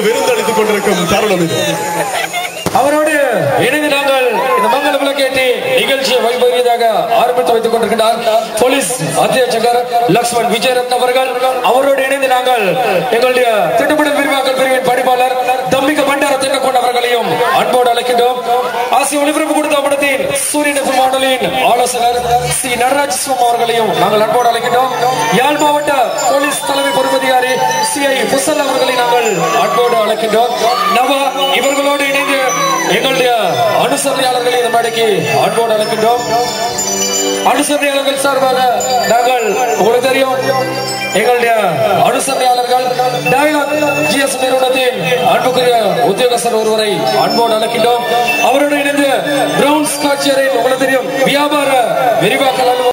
விருந்தளித்துக் கொண்டிருக்கும் தருணம் இது. அவரோடு இணைந்து நாங்கள் இந்த மங்கள விளக்கேற்றி நிகழ்ச்சியை வைபவீதாக ஆரம்பித்து வைத்துக் கொண்டிருக்கிறார் போலீஸ் அத்தியட்சகர் லக்ஷ்மண் விஜயரத்ன அவர்கள். அவரோடு இணைந்து நாங்கள் எங்களுடைய திட்டமிடல் விரிவாக்கல் பிரிவின் பணிப்பாளர் தம்பிக பண்டார தென்னக்கொண்ட அவர்களையும் அன்போடு அழைக்கின்றோம். ஆசிய ஒளிபரப்பு கொடுத்த படத்தின் சூரியன் வானொலியின் ஆலோசகர் சி நடராஜ் சுவாமி அவர்களையும் நாங்கள் அன்போடு அழைக்கின்றோம். யாழ் மாவட்ட போலீஸ் தலைமை பொறுப்பதிகாரி CI புசல் அவர்களை நாங்கள் அன்போடு அழைக்கின்றோம். நவா இவர்களோடு இணைந்து எங்களுடைய அனுசரணையாளர்களை இந்த மேடைக்கு அன்போடு அழைக்கின்றோம். அனுசரணையாளர்கள் சார்பாக நாங்கள் உங்களுக்கு தெரியும் எங்களுடைய அனுசரணையாளர்கள் டயலாக் GS நிறுவனத்தின் அன்புக்குரிய உத்தியோகஸ்தர் ஒருவரை அன்போடு அழைக்கின்றோம். அவரோடு இணைந்து பிரவுன்ஸ் காட்சியரில் உங்களுக்கு தெரியும் வியாபார விரிவாக்கல்